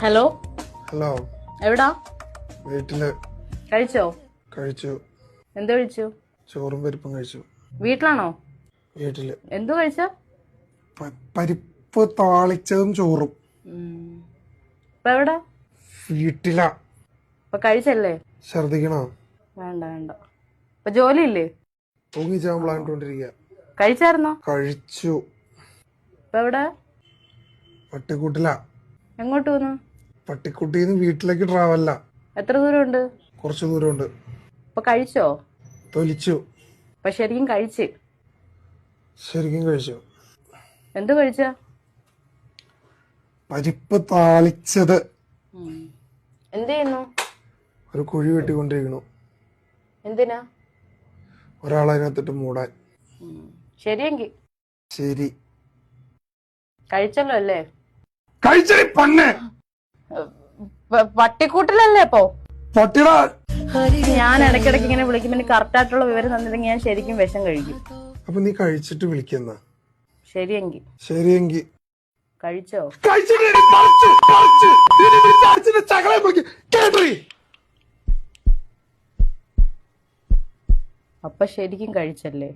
Hello hello. എവിടാ? വീട്ടില്. കഴിച്ചോ? കഴിച്ചു. എന്ത് കഴിച്ചു? ചോറും പരിപ്പും കഴിച്ചു. വീട്ടിലാണോ? വീട്ടില്. എന്തു കഴിച്ച? പരിപ്പ് താളിച്ചതും ചോറും. ഇപ്പൊ എവിടാ? വീട്ടിലാ. ഇപ്പൊ കഴിച്ചല്ലേ? ഛർദിക്കണോ? വേണ്ട വേണ്ട. ഇപ്പൊ ജോലിയില്ലേ? തൂങ്ങിച്ചാൻ പ്ലാനിട്ടോണ്ടിരിക്കുക. കഴിച്ചായിരുന്നോ? കഴിച്ചു. ഇപ്പൊ എവിടെ? പട്ടിക്കൂട്ടിലാ. എങ്ങോട്ട് പോന്നു? പട്ടിക്കുട്ടിന്ന് വീട്ടിലേക്ക് ട്രാവല. എത്ര ദൂരമുണ്ട്? കുറച്ച് ദൂരമുണ്ട്. ഇപ്പൊ കഴിച്ചോ? തൊലിച്ചു. ഇപ്പൊ ശരിക്കും കഴിച്ച്? ശരിക്കും കഴിച്ചു. എന്തു കഴിച്ച? പരിപ്പ് താളിച്ചത്. എന്ത് ചെയ്യുന്നു? ഒരു കുഴി വെട്ടിക്കൊണ്ടിരിക്കണു. എന്തിനാ? ഒരാളതിനകത്തിട്ട് മൂടാൻ. ശരിയെങ്കി ശരി. കഴിച്ചല്ലോ അല്ലേ? കഴിച്ചടി പന്നെ. പട്ടിക്കൂട്ടിലല്ലേ ഇപ്പൊ? പട്ടിടാ. ഞാൻ ഇടയ്ക്കിടയ്ക്ക് ഇങ്ങനെ വിളിക്കുമ്പോ എനിക്ക് കറക്റ്റ് ആയിട്ടുള്ള വിവരം തന്നില്ലെങ്കിൽ ഞാൻ ശരിക്കും വിഷം കഴിക്കും. അപ്പൊ നീ കഴിച്ചിട്ട് വിളിക്കുന്ന. ശരിയെങ്കി. ശരിയെങ്കി. കഴിച്ചോ? അപ്പൊ ശരിക്കും കഴിച്ചല്ലേ?